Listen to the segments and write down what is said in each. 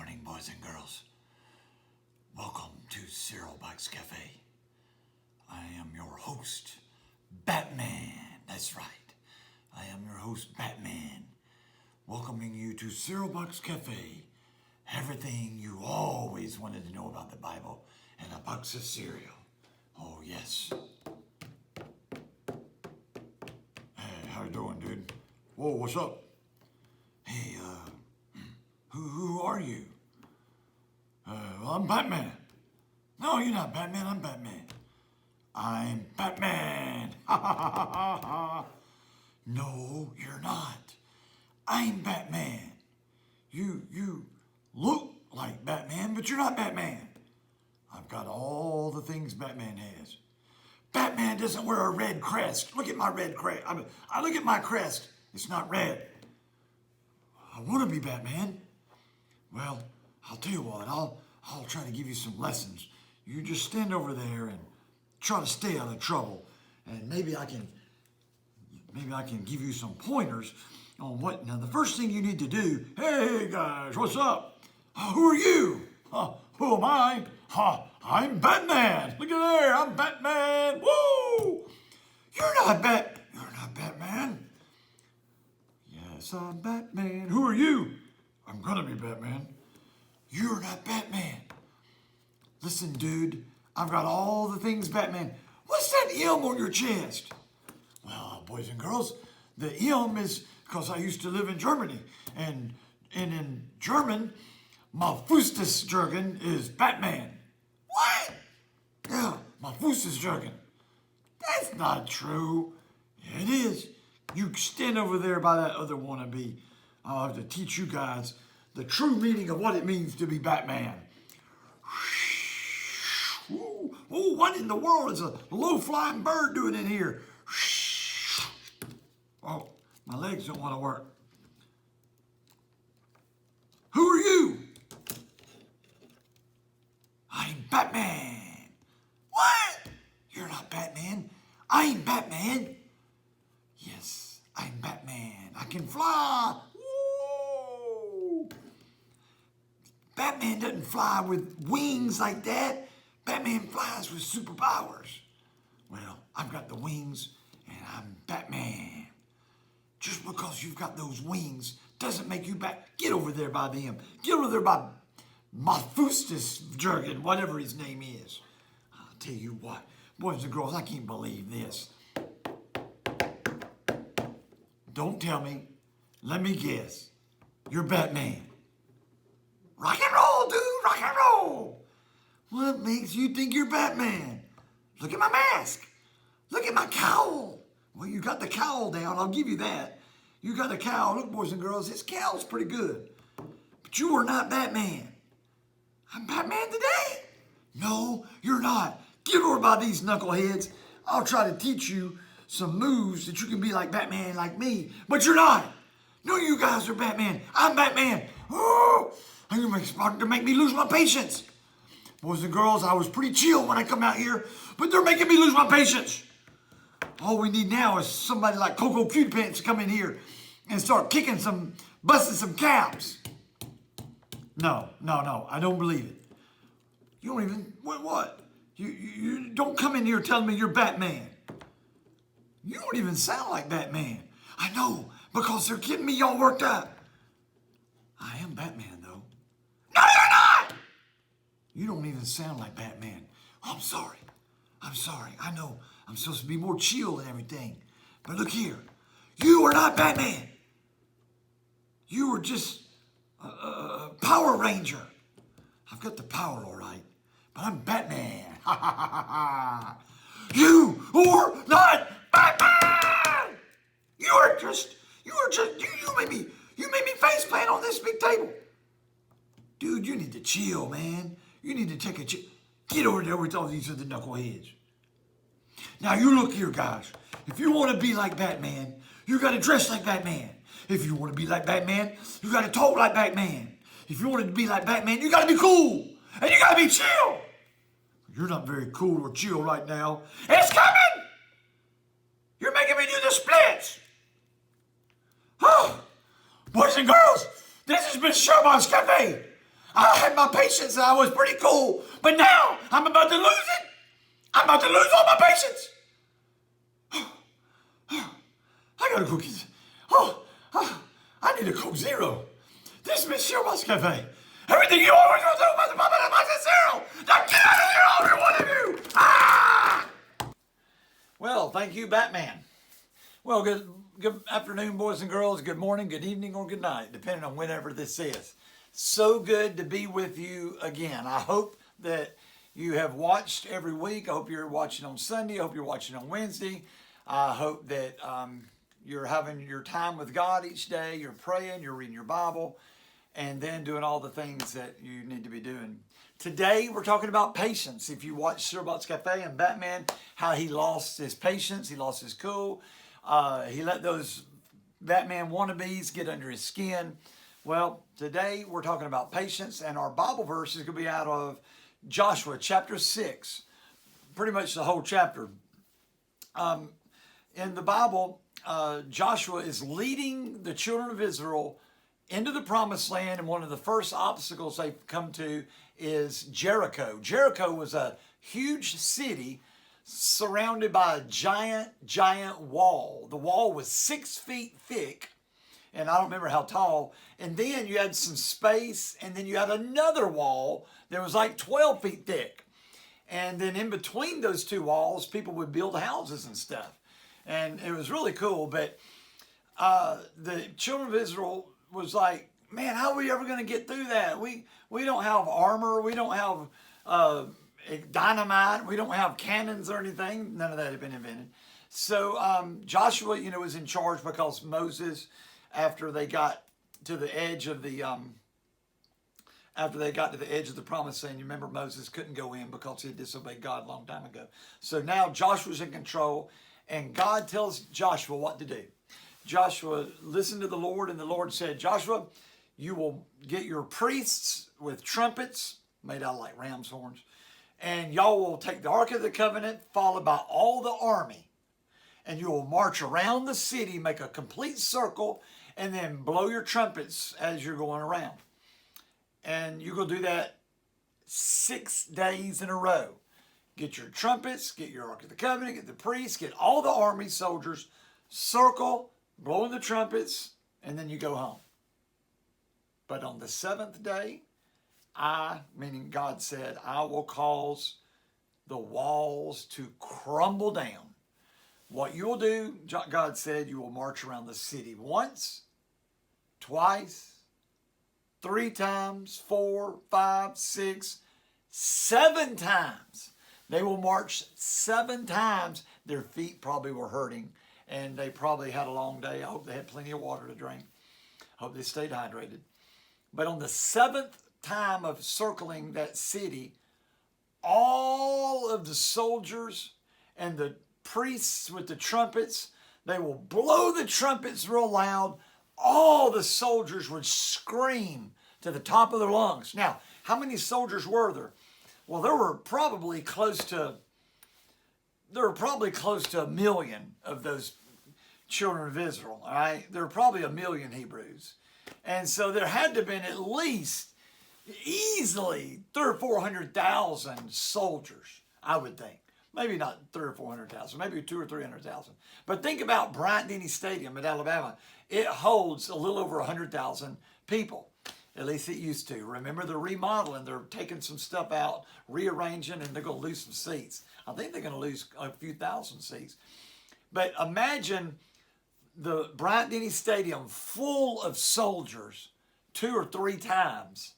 morning, boys and girls. Welcome to Cyril Box Cafe. I am your host, Batman. That's right. I am your host, Batman. Welcoming you to Cyril Box Cafe. Everything you always wanted to know about the Bible and a box of cereal. Oh, yes. Hey, how you doing, dude? Whoa, what's up? Hey, who are you? Well, I'm Batman. No, you're not Batman, I'm Batman. I'm Batman. Ha ha ha ha ha. No, you're not. I'm Batman. You look like Batman, but you're not Batman. I've got all the things Batman has. Batman doesn't wear a red crest. Look at my red crest. I look at my crest. It's not red. I want to be Batman. Well, I'll tell you what. I'll try to give you some lessons. You just stand over there and try to stay out of trouble, and maybe I can give you some pointers on what. Now, the first thing you need to do. Hey guys, what's up? Who are you? Who am I? I'm Batman. Look at there. I'm Batman. Woo! You're not Batman. Yes, I'm Batman. Who are you? I'm gonna be Batman. You're not Batman. Listen, dude, I've got all the things Batman. What's that M on your chest? Well, boys and girls, the M is because I used to live in Germany. And in German, my Fußesjürgen is Batman. What? Yeah, my Fußesjürgen. That's not true. Yeah, it is. You stand over there by that other wannabe. I'll have to teach you guys the true meaning of what it means to be Batman. Oh, what in the world is a low-flying bird doing in here? Oh, my legs don't want to work. Who are you? I'm Batman. What? You're not Batman. I'm Batman. Yes, I'm Batman. I can fly. Woo! Batman doesn't fly with wings like that. Batman flies with superpowers. Well, I've got the wings, and I'm Batman. Just because you've got those wings doesn't make you Get over there by them. Get over there by Jurgen, whatever his name is. I'll tell you what, boys and girls, I can't believe this. Don't tell me. Let me guess. You're Batman. Rock and roll, dude. Rock and roll. What makes you think you're Batman? Look at my mask. Look at my cowl. Well, you got the cowl down. I'll give you that. You got a cowl. Look, boys and girls, this cowl's pretty good. But you are not Batman. I'm Batman today. No, you're not. Get over by these knuckleheads. I'll try to teach you some moves that you can be like Batman, like me. But you're not. No, you guys are Batman. I'm Batman. Oh, you're starting to make me lose my patience. Boys and girls, I was pretty chill when I come out here, but they're making me lose my patience. All we need now is somebody like Coco Cute Pants to come in here and start busting some caps. No, I don't believe it. You don't even, what? You don't come in here telling me you're Batman. You don't even sound like Batman. I know, because they're getting me all worked up. I am Batman, though. No, you're not! You don't even sound like Batman. I'm sorry. I know I'm supposed to be more chill and everything. But look here. You are not Batman. You are just a Power Ranger. I've got the power, all right. But I'm Batman. Ha ha ha ha ha. You are not Batman! You made me face plant on this big table. Dude, you need to chill, man. You need to take a chill. Get over there with all these other knuckleheads. Now you look here, guys. If you want to be like Batman, you got to dress like Batman. If you want to be like Batman, you got to talk like Batman. If you want to be like Batman, you got to be cool. And you got to be chill. You're not very cool or chill right now. It's coming! You're making me do the splits. Oh, boys and girls, this has been Showbox Cafe. I had my patience and I was pretty cool, but now I'm about to lose it. I'm about to lose all my patience. I gotta go get. I need a Coke Zero. This is Monsieur Boss Cafe. Everything you always want to do about the zero. Now get out of here, every one of you. Ah! Well, thank you, Batman. Well, good afternoon, boys and girls. Good morning, good evening, or good night, depending on whenever this is. So good to be with you again. I hope that you have watched every week. I hope you're watching on Sunday. I hope you're watching on Wednesday. I hope that you're having your time with God each day. You're praying, you're reading your Bible, and then doing all the things that you need to be doing. Today, we're talking about patience. If you watch Sir Bots Cafe and Batman, how he lost his patience, he lost his cool. He let those Batman wannabes get under his skin. Well, today we're talking about patience, and our Bible verse is going to be out of Joshua chapter 6, pretty much the whole chapter. In the Bible, Joshua is leading the children of Israel into the promised land, and one of the first obstacles they come to is Jericho. Jericho was a huge city surrounded by a giant wall. The wall was 6 feet thick, and I don't remember how tall. And then you had some space, and then you had another wall that was like 12 feet thick. And then in between those two walls, people would build houses and stuff. And it was really cool. But the children of Israel was like, man, how are we ever going to get through that? We don't have armor. We don't have dynamite. We don't have cannons or anything. None of that had been invented. So Joshua, was in charge because Moses, after they got to the edge of the promised land, you remember Moses couldn't go in because he had disobeyed God a long time ago. So now Joshua's in control, and God tells Joshua what to do. Joshua listened to the Lord, and the Lord said, Joshua, you will get your priests with trumpets made out of like ram's horns, and y'all will take the Ark of the Covenant followed by all the army, and you will march around the city, make a complete circle, and then blow your trumpets as you're going around. And you're going to do that 6 days in a row. Get your trumpets, get your Ark of the Covenant, get the priests, get all the army soldiers, circle, blowing the trumpets, and then you go home. But on the seventh day, meaning God said, I will cause the walls to crumble down. What you will do, God said, you will march around the city once, twice, 3 times, 4, 5, 6, 7 times. They will march 7 times. Their feet probably were hurting, and they probably had a long day. I hope they had plenty of water to drink. I hope they stayed hydrated. But on the 7th time of circling that city, all of the soldiers and the priests with the trumpets, they will blow the trumpets real loud. All the soldiers would scream to the top of their lungs. Now, how many soldiers were there? Well, there were probably close to 1 million of those children of Israel. All right, there were probably 1 million Hebrews, and so there had to have been at least easily 300,000 or 400,000 soldiers. I would think. Maybe not 300,000 or 400,000, maybe 200,000 or 300,000. But think about Bryant-Denny Stadium at Alabama. It holds a little over 100,000 people. At least it used to. Remember, they're remodeling. They're taking some stuff out, rearranging, and they're going to lose some seats. I think they're going to lose a few thousand seats. But imagine the Bryant-Denny Stadium full of soldiers 2 or 3 times.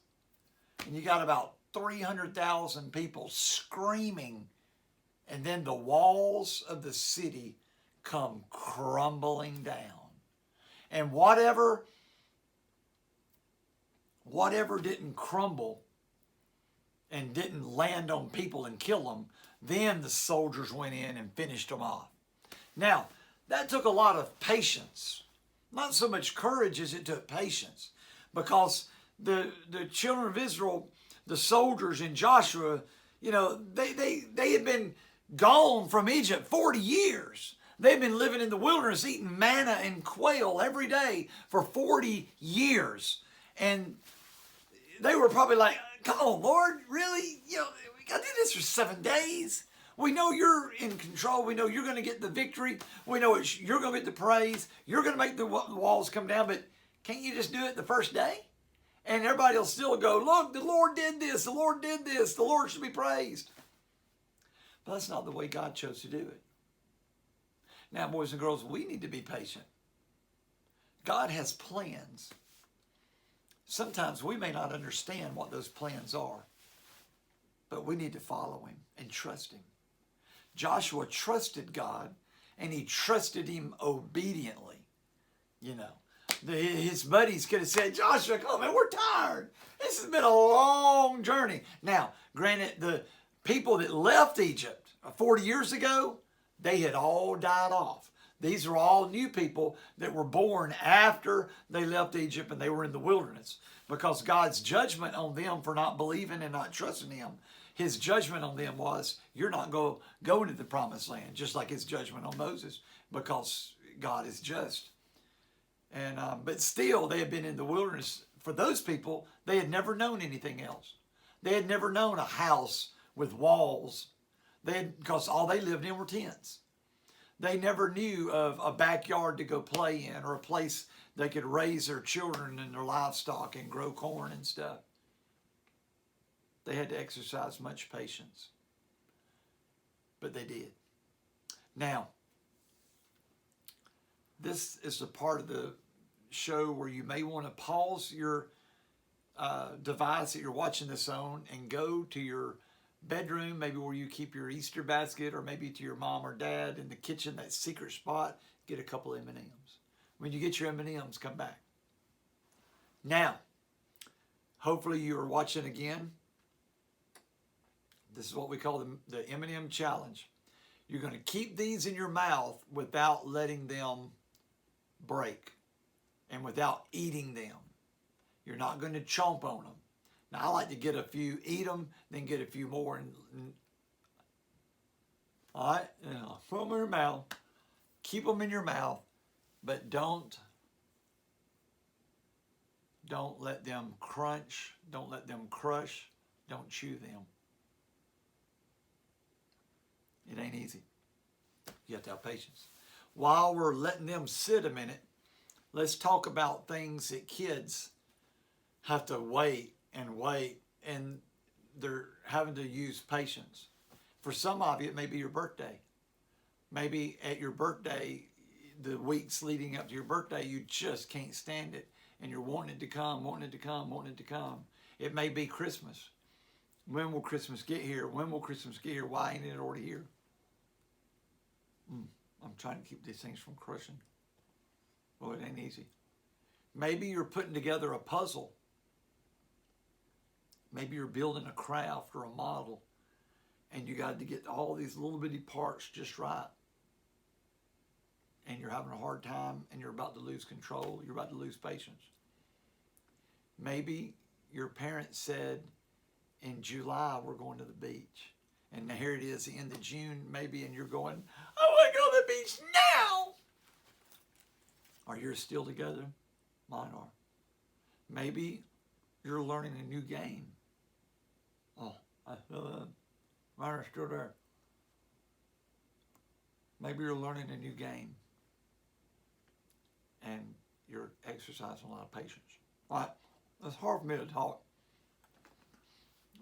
And you got about 300,000 people screaming. And then the walls of the city come crumbling down. And whatever didn't crumble and didn't land on people and kill them, then the soldiers went in and finished them off. Now, that took a lot of patience. Not so much courage as it took patience. Because the children of Israel, the soldiers in Joshua, they had been gone from Egypt 40 years. They've been living in the wilderness eating manna and quail every day for 40 years. And they were probably like, come on, Lord, really? We got to do this for 7 days. We know you're in control. We know you're going to get the victory. We know you're going to get the praise. You're going to make the walls come down, but can't you just do it the first day? And everybody will still go, look, the Lord did this. The Lord did this. The Lord should be praised. But that's not the way God chose to do it. Now, boys and girls, we need to be patient. God has plans. Sometimes we may not understand what those plans are, but we need to follow him and trust him. Joshua trusted God, and he trusted him obediently. His buddies could have said, Joshua, come on, man, we're tired. This has been a long journey. Now, granted, the people that left Egypt 40 years ago, they had all died off. These are all new people that were born after they left Egypt and they were in the wilderness, because God's judgment on them for not believing and not trusting him, his judgment on them was, you're not going into the promised land, just like his judgment on Moses, because God is just. And but still, they had been in the wilderness. For those people, they had never known anything else. They had never known a house with walls, because all they lived in were tents. They never knew of a backyard to go play in, or a place they could raise their children and their livestock and grow corn and stuff. They had to exercise much patience. But they did. Now, this is the part of the show where you may want to pause your device that you're watching this on and go to your bedroom, maybe where you keep your Easter basket, or maybe to your mom or dad in the kitchen, that secret spot, get a couple M&Ms. When you get your M&Ms, come back. Now, hopefully you are watching again. This is what we call the M&M challenge. You're going to keep these in your mouth without letting them break and without eating them. You're not going to chomp on them. Now, I like to get a few, eat them, then get a few more. All right? Put them in your mouth. Keep them in your mouth, but don't let them crunch. Don't let them crush. Don't chew them. It ain't easy. You have to have patience. While we're letting them sit a minute, let's talk about things that kids have to wait, and they're having to use patience. For some of you, it may be your birthday. Maybe at your birthday, the weeks leading up to your birthday, you just can't stand it, and you're wanting it to come. It may be Christmas. When will Christmas get here? Why ain't it already here? I'm trying to keep these things from crushing. Well, it ain't easy. Maybe you're putting together a puzzle. Maybe you're building a craft or a model, and you got to get all these little bitty parts just right. And you're having a hard time, and you're about to lose control. You're about to lose patience. Maybe your parents said, in July, we're going to the beach. And here it is, the end of June, maybe, and you're going, I want to go to the beach now. Are yours still together? Mine are. Maybe you're learning a new game. Oh, I feel that. Mine are still there. Maybe you're learning a new game, and you're exercising a lot of patience. All right, it's hard for me to talk.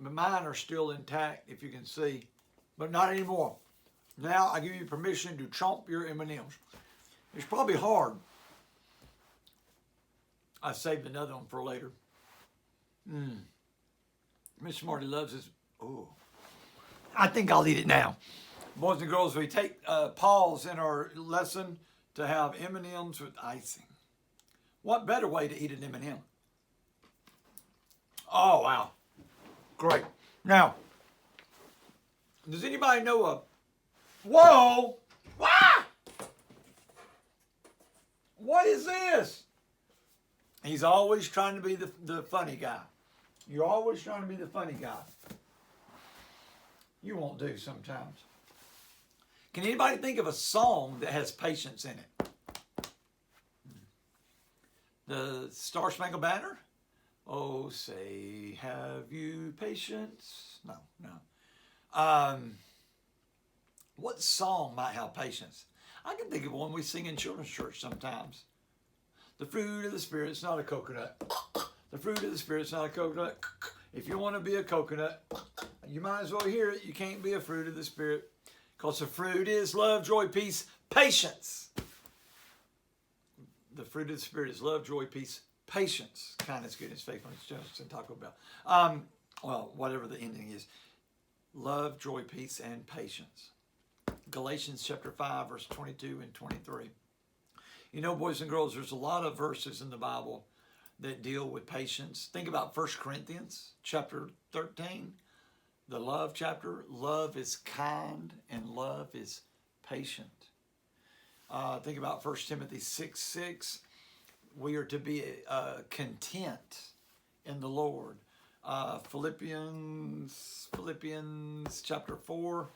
But mine are still intact, if you can see, but not anymore. Now I give you permission to chomp your M&Ms. It's probably hard. I saved another one for later. Miss Smarty loves this. Oh, I think I'll eat it now. Boys and girls, we take a pause in our lesson to have M&Ms with icing. What better way to eat an M&M? Oh, wow. Great. Now, does anybody know a... Whoa! Ah! What is this? He's always trying to be the funny guy. You're always trying to be the funny guy. You won't do sometimes. Can anybody think of a song that has patience in it? The Star Spangled Banner? Oh, say, have you patience? No, no. What song might have patience? I can think of one we sing in children's church sometimes. The fruit of the Spirit is not a coconut. The fruit of the Spirit is not a coconut. If you want to be a coconut, you might as well hear it. You can't be a fruit of the Spirit. Because the fruit is love, joy, peace, patience. The fruit of the Spirit is love, joy, peace, patience. Kindness, goodness, faithfulness, justice, and Taco Bell. Well, whatever the ending is. Love, joy, peace, and patience. Galatians chapter 5, verse 22 and 23. You know, boys and girls, there's a lot of verses in the Bible that deal with patience. Think about 1 Corinthians chapter 13, the love chapter. Love is kind and love is patient. Think about 1 Timothy 6:6. We are to be content in the Lord. Philippians chapter 4.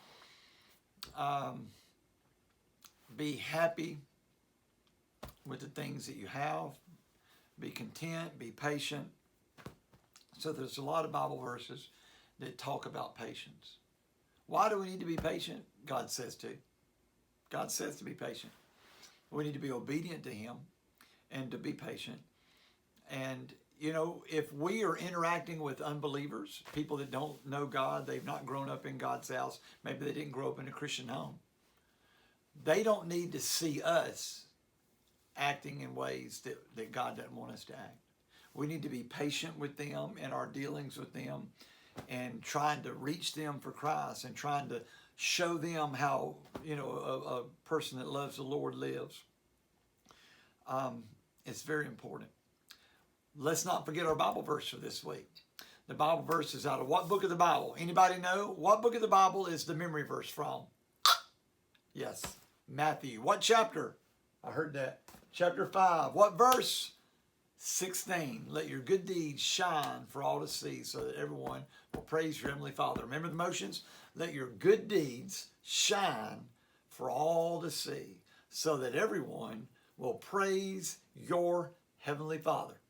Be happy with the things that you have. Be content, be patient. So there's a lot of Bible verses that talk about patience. Why do we need to be patient? God says to. God says to be patient. We need to be obedient to Him and to be patient. And, you know, if we are interacting with unbelievers, people that don't know God, they've not grown up in God's house, maybe they didn't grow up in a Christian home, they don't need to see us acting in ways that God doesn't want us to act. We need to be patient with them in our dealings with them and trying to reach them for Christ and trying to show them how, you know, a person that loves the Lord lives. It's very important. Let's not forget our Bible verse for this week. The Bible verse is out of what book of the Bible? Anybody know? What book of the Bible is the memory verse from? Yes, Matthew. What chapter? I heard that. Chapter 5. What verse? 16. Let your good deeds shine for all to see so that everyone will praise your Heavenly Father. Remember the motions? Let your good deeds shine for all to see so that everyone will praise your Heavenly Father.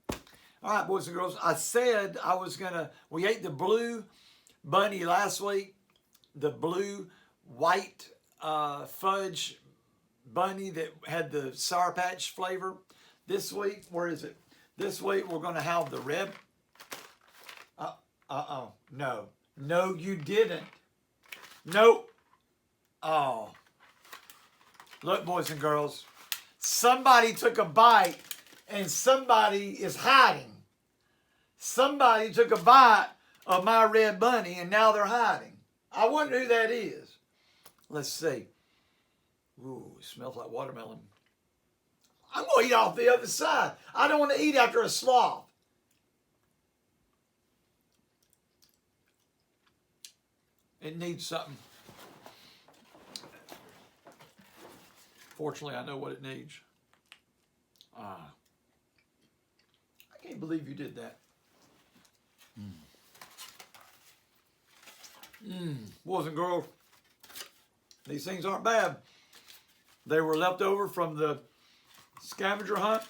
All right, boys and girls, I said I was we ate the blue bunny last week, the blue white fudge bunny that had the Sour Patch flavor. This week, where is it? This week we're going to have the red. No, you didn't. Nope. Oh. Look, boys and girls, somebody took a bite and somebody is hiding. Somebody took a bite of my red bunny and now they're hiding. I wonder who that is. Let's see. Ooh, it smells like watermelon. I'm going to eat off the other side. I don't want to eat after a sloth. It needs something. Fortunately, I know what it needs. I can't believe you did that. Boys and girls, these things aren't bad. They were left over from the scavenger hunt.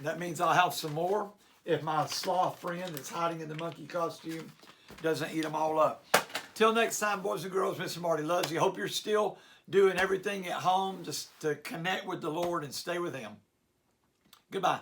That means I'll have some more if my sloth friend that's hiding in the monkey costume doesn't eat them all up. Till next time, boys and girls, Mr. Marty loves you. Hope you're still doing everything at home just to connect with the Lord and stay with Him. Goodbye.